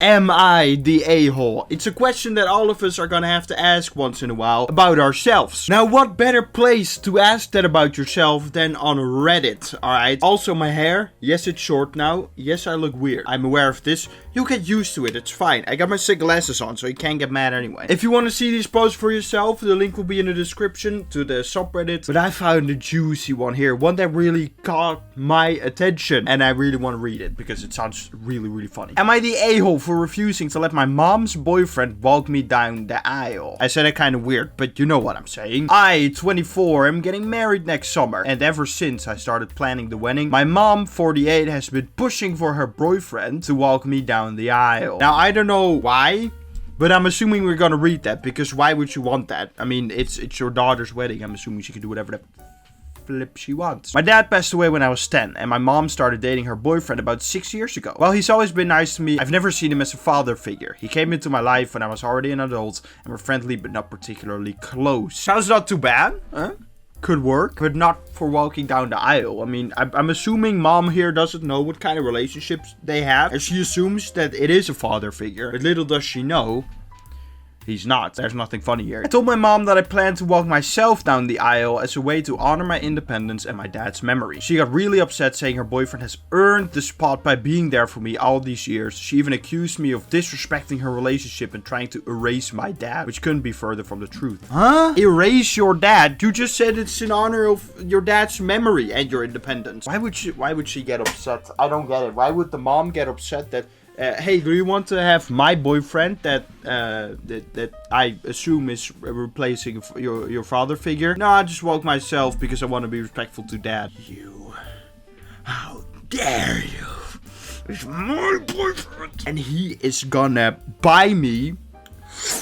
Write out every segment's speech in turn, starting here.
Am I the a-hole? It's a question that all of us are gonna have to ask once in a while about ourselves. Now, what better place to ask that about yourself than on Reddit, alright? Also, my hair, yes, it's short now. Yes, I look weird. I'm aware of this. You'll get used to it, it's fine. I got my sick glasses on, so you can't get mad anyway. If you want to see these posts for yourself, the link will be in the description to the subreddit. But I found a juicy one here, one that really caught my attention. And I really want to read it, because it sounds really, really funny. Am I the a-hole for refusing to let my mom's boyfriend walk me down the aisle? I said it kind of weird, but you know what I'm saying. I, 24, am getting married next summer. And ever since I started planning the wedding, my mom, 48, has been pushing for her boyfriend to walk me down the aisle. Now, I don't know why, but I'm assuming we're gonna read that, because why would you want that? I mean, it's your daughter's wedding. I'm assuming she can do whatever the flip she wants. My dad passed away when I was 10, and my mom started dating her boyfriend about 6 years ago. While he's always been nice to me, I've never seen him as a father figure. He came into my life when I was already an adult, and we're friendly but not particularly close. Sounds not too bad, huh? Could work, but not for walking down the aisle. I mean, I'm assuming mom here doesn't know what kind of relationships they have, and she assumes that it is a father figure, but little does she know, he's not. There's nothing funny here. I told my mom that I planned to walk myself down the aisle as a way to honor my independence and my dad's memory. She got really upset, saying her boyfriend has earned the spot by being there for me all these years. She even accused me of disrespecting her relationship and trying to erase my dad, which couldn't be further from the truth. Huh? Erase your dad? You just said it's in honor of your dad's memory and your independence. Why would she get upset? I don't get it. Why would the mom get upset that hey, do you want to have my boyfriend that I assume is replacing your father figure? No, I just walk myself because I want to be respectful to dad. You, how dare you? It's my boyfriend. And he is gonna buy me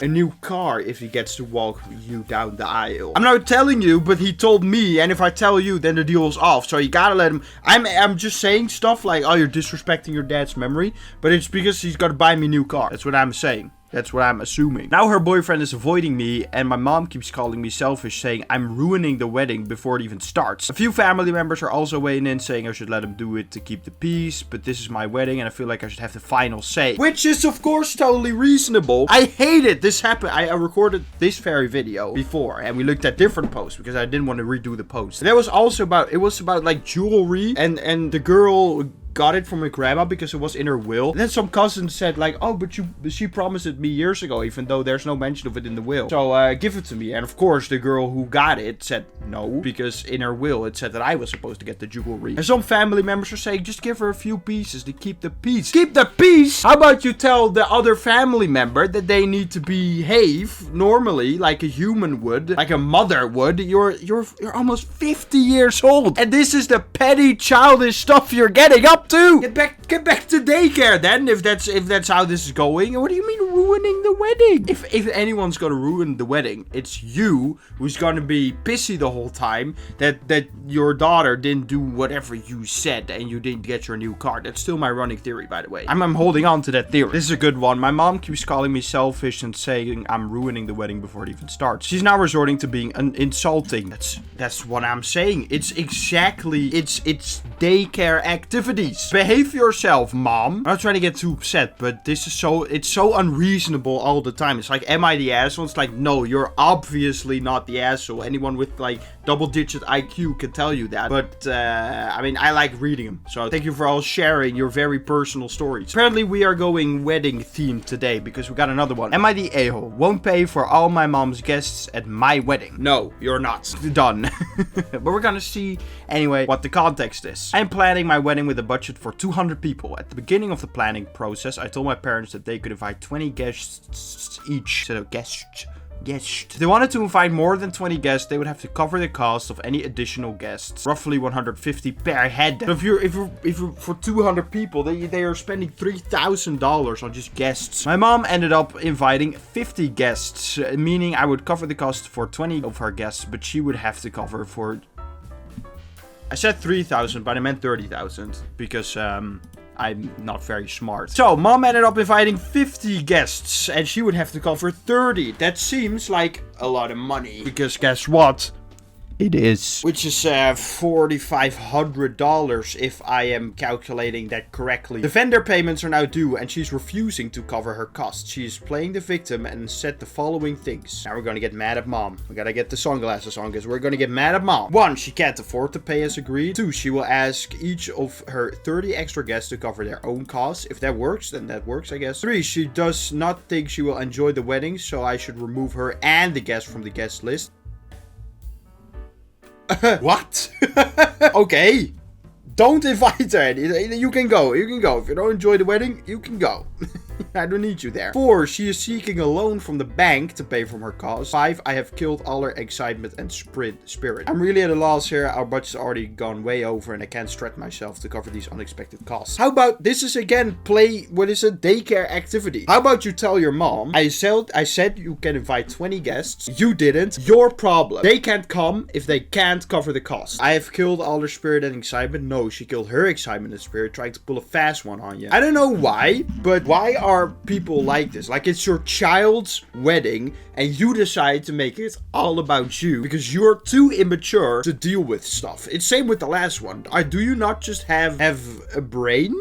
a new car if he gets to walk you down the aisle. I'm not telling you, but he told me, and if I tell you, then the deal is off. So you gotta let him. I'm just saying stuff like, oh, you're disrespecting your dad's memory, but it's because he's gonna buy me a new car. That's what I'm saying. That's what I'm assuming. Now her boyfriend is avoiding me, and my mom keeps calling me selfish, saying I'm ruining the wedding before it even starts. A few family members are also weighing in, saying I should let him do it to keep the peace, but this is my wedding and I feel like I should have the final say. Which is, of course, totally reasonable. I hate it. This happened. I recorded this very video before, and we looked at different posts because I didn't want to redo the post. And that was also about, it was about like jewelry, and the girl got it from her grandma because it was in her will. And then some cousin said like, oh, but she promised it me years ago, even though there's no mention of it in the will. So give it to me. And of course the girl who got it said no, because in her will it said that I was supposed to get the jewelry. And some family members are saying, just give her a few pieces to keep the peace. Keep the peace? How about you tell the other family member that they need to behave normally, like a human would, like a mother would? You're almost 50 years old, and this is the petty childish stuff you're getting up to. Get back to daycare then, if that's how this is going. What do you mean ruining the wedding? If anyone's gonna ruin the wedding, it's you, who's gonna be pissy the whole time that your daughter didn't do whatever you said and you didn't get your new car. That's still my running theory, by the way. I'm holding on to that theory. This is a good one. My mom keeps calling me selfish and saying I'm ruining the wedding before it even starts. She's now resorting to being insulting. That's what I'm saying. It's daycare activities. Behave yourself, mom. I'm not trying to get too upset, but this is it's so unreasonable all the time. It's like, am I the asshole? It's like, no, you're obviously not the asshole. Anyone with like double-digit IQ can tell you that. But I mean, I like reading them. So thank you for all sharing your very personal stories. Apparently we are going wedding themed today because we got another one. Am I the a-hole? Won't pay for all my mom's guests at my wedding. No, you're not. Done. But we're gonna see anyway what the context is. I'm planning my wedding with a budget for 200 people. At the beginning of the planning process, I told my parents that they could invite 20 guests each. So guests. If they wanted to invite more than 20 guests, they would have to cover the cost of any additional guests, roughly 150 per head. So if you're for 200 people, they are spending $3,000 on just guests. My mom ended up inviting 50 guests, meaning I would cover the cost for 20 of her guests, but she would have to cover for, I said 3,000, but I meant 30,000 because I'm not very smart. So, mom ended up inviting 50 guests, and she would have to cover 30. That seems like a lot of money. Because guess what? It is. Which is $4,500 if I am calculating that correctly. The vendor payments are now due and she's refusing to cover her costs. She is playing the victim and said the following things. Now we're gonna get mad at mom. We gotta get the sunglasses on because we're gonna get mad at mom. 1, she can't afford to pay as agreed. 2, she will ask each of her 30 extra guests to cover their own costs. If that works, then that works, I guess. 3, she does not think she will enjoy the wedding, so I should remove her and the guests from the guest list. What? Okay. Don't invite her. You can go. You can go. If you don't enjoy the wedding, you can go. I don't need you there. 4, she is seeking a loan from the bank to pay from her costs. 5, I have killed all her excitement and spirit. I'm really at a loss here. Our budget's already gone way over and I can't stretch myself to cover these unexpected costs. How about this is again what is a daycare activity? How about you tell your mom, I said you can invite 20 guests. You didn't. Your problem. They can't come if they can't cover the cost. I have killed all her spirit and excitement. No, she killed her excitement and spirit trying to pull a fast one on you. I don't know why, but why are people like this? Like, it's your child's wedding and you decide to make it all about you because you're too immature to deal with stuff. It's same with the last one. Do you not just have a brain?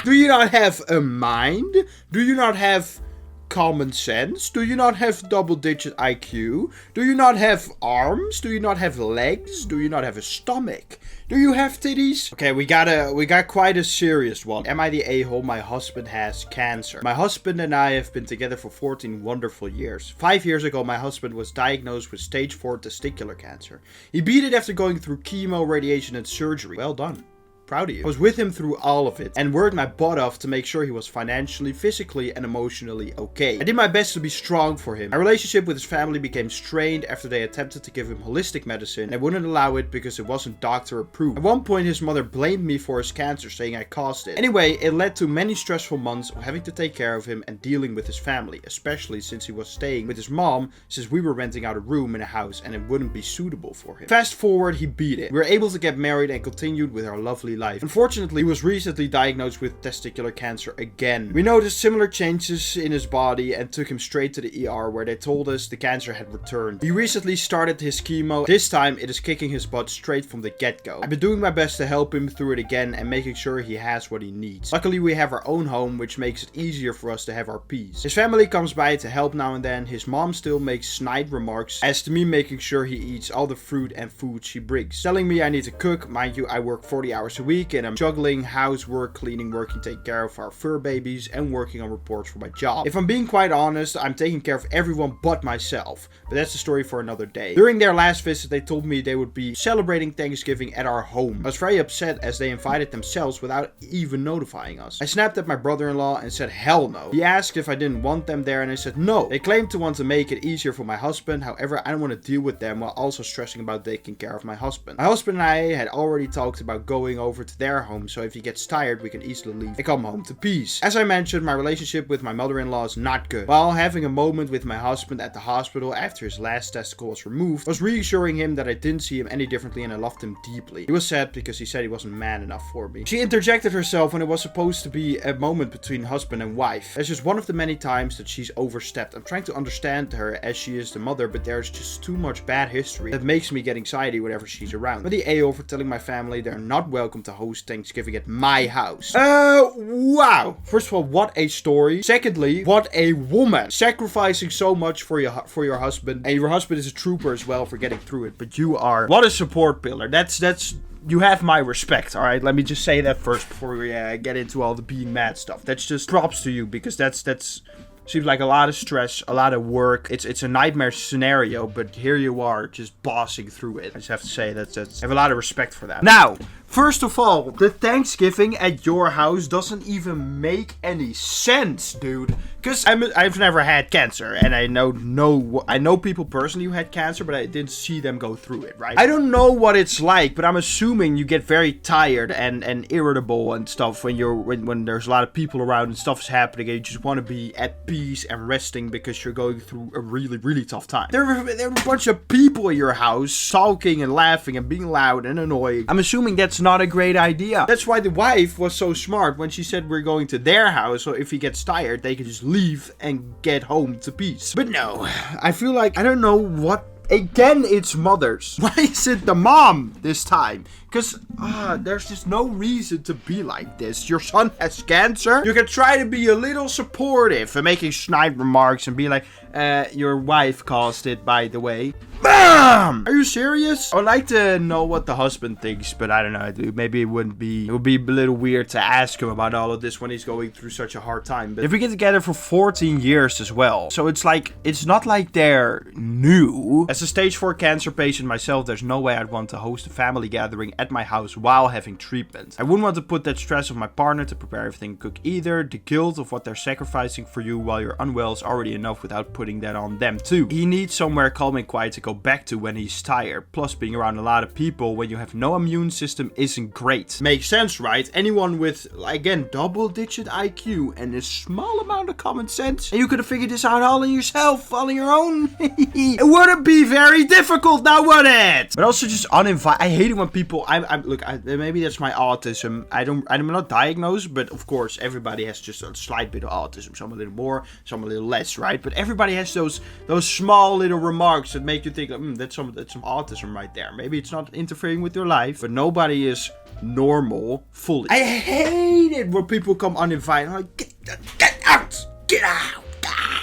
Do you not have a mind? Do you not have common sense? Do you not have double-digit IQ? Do you not have arms? Do you not have legs? Do you not have a stomach? Do you have titties? Okay, we got quite a serious one. Am I the a-hole? My husband has cancer. My husband and I have been together for 14 wonderful years. 5 years ago, my husband was diagnosed with stage 4 testicular cancer. He beat it after going through chemo, radiation, and surgery. Well done. Proud of you. I was with him through all of it and worked my butt off to make sure he was financially, physically, and emotionally okay. I did my best to be strong for him. My relationship with his family became strained after they attempted to give him holistic medicine and I wouldn't allow it because it wasn't doctor approved. At one point, his mother blamed me for his cancer, saying I caused it. Anyway, it led to many stressful months of having to take care of him and dealing with his family, especially since he was staying with his mom since we were renting out a room in a house and it wouldn't be suitable for him. Fast forward, he beat it. We were able to get married and continued with our lovely life. Unfortunately, he was recently diagnosed with testicular cancer again. We noticed similar changes in his body and took him straight to the ER where they told us the cancer had returned. He recently started his chemo. This time it is kicking his butt straight from the get-go. I've been doing my best to help him through it again and making sure he has what he needs. Luckily, we have our own home, which makes it easier for us to have our peace. His family comes by to help now and then. His mom still makes snide remarks as to me making sure he eats all the fruit and food she brings, telling me I need to cook. Mind you, I work 40 hours a week and I'm juggling housework, cleaning, working, taking care of our fur babies, and working on reports for my job. If I'm being quite honest, I'm taking care of everyone but myself, but that's a story for another day. During their last visit, they told me they would be celebrating Thanksgiving at our home. I was very upset as they invited themselves without even notifying us. I snapped at my brother-in-law and said hell no. He asked if I didn't want them there and I said no. They claimed to want to make it easier for my husband, however I don't want to deal with them while also stressing about taking care of my husband. My husband and I had already talked about going over to their home, so if he gets tired, we can easily leave and come home to peace. As I mentioned, my relationship with my mother-in-law is not good. While having a moment with my husband at the hospital after his last testicle was removed, I was reassuring him that I didn't see him any differently and I loved him deeply. He was sad because he said he wasn't man enough for me. She interjected herself when it was supposed to be a moment between husband and wife. It's just one of the many times that she's overstepped. I'm trying to understand her as she is the mother, but there's just too much bad history that makes me get anxiety whenever she's around. But the AO for telling my family they're not welcome to host Thanksgiving at my house. Wow. First of all, what a story. Secondly, what a woman. Sacrificing so much for your husband. And your husband is a trooper as well for getting through it. But you are, what a support pillar. That's you have my respect, alright? Let me just say that first before we get into all the being mad stuff. That's just props to you because that's seems like a lot of stress, a lot of work. It's a nightmare scenario, but here you are just bossing through it. I just have to say that's I have a lot of respect for that. Now, first of all, the Thanksgiving at your house doesn't even make any sense, dude. Because I've never had cancer, and I know people personally who had cancer, but I didn't see them go through it, right? I don't know what it's like, but I'm assuming you get very tired and irritable and stuff when there's a lot of people around and stuff's happening, and you just want to be at peace and resting because you're going through a really, really tough time. There were a bunch of people in your house talking and laughing and being loud and annoying. I'm assuming that's not a great idea. That's why the wife was so smart when she said we're going to their house, so if he gets tired, they can just leave and get home to peace. But no, I feel like I don't know what Again, it's mothers. Why is it the mom this time? Because there's just no reason to be like this. Your son has cancer. You can try to be a little supportive and making snide remarks and be like, your wife caused it, by the way. BAM! Are you serious? I would like to know what the husband thinks, but I don't know, dude. Maybe it would be a little weird to ask him about all of this when he's going through such a hard time. But if we get together for 14 years as well, so it's like, it's not like they're new. As a stage 4 cancer patient myself, there's no way I'd want to host a family gathering at my house while having treatment. I wouldn't want to put that stress on my partner to prepare everything and cook either. The guilt of what they're sacrificing for you while you're unwell is already enough without putting that on them too. He needs somewhere calm and quiet to go back to when he's tired. Plus, being around a lot of people when you have no immune system isn't great. Makes sense, right? Anyone with, again, double-digit IQ and a small amount of common sense, and you could have figured this out all on yourself, all on your own. It wouldn't be very difficult, now would it? But also just uninvited. I hate it when people. Maybe that's my autism. I'm not diagnosed, but of course everybody has just a slight bit of autism. Some a little more, some a little less, right? But everybody has those small little remarks that make you think, that's some autism right there. Maybe it's not interfering with your life, but nobody is normal fully. I hate it when people come uninvited. I'm like, get out, get out.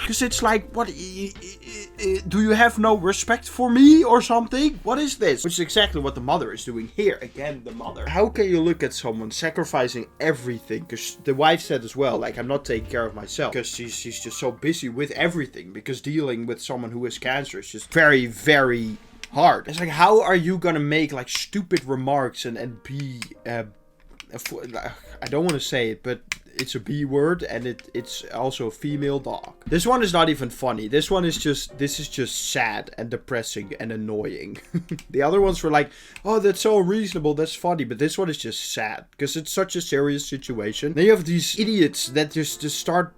Because it's like, what, do you have no respect for me or something? What is this? Which is exactly what the mother is doing here. Again, the mother. How can you look at someone sacrificing everything? Because the wife said as well, like, I'm not taking care of myself. Because she's just so busy with everything. Because dealing with someone who has cancer is just very, very hard. It's like, how are you gonna make, like, stupid remarks and be, I don't want to say it, but it's a B word, and it's also a female dog. This one is not even funny. This is just sad and depressing and annoying. The other ones were like, oh, that's so reasonable, that's funny, but this one is just sad, because it's such a serious situation. Then you have these idiots that just start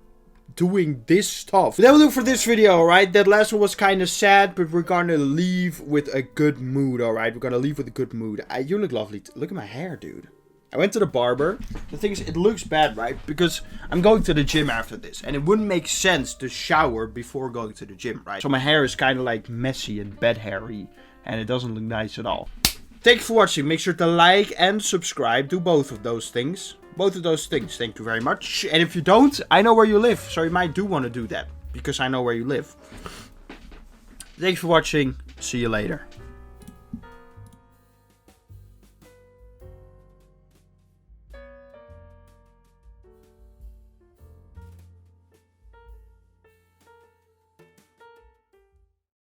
doing this stuff. But that will do for this video, alright? That last one was kind of sad, but we're gonna leave with a good mood, alright? We're gonna leave with a good mood. You look lovely. Look at my hair, dude. I went to the barber. The thing is, it looks bad, right? Because I'm going to the gym after this. And it wouldn't make sense to shower before going to the gym, right? So my hair is kind of like messy and bed hairy. And it doesn't look nice at all. Thank you for watching. Make sure to like and subscribe. Do both of those things. Both of those things. Thank you very much. And if you don't, I know where you live. So you might do want to do that. Because I know where you live. Thanks for watching. See you later.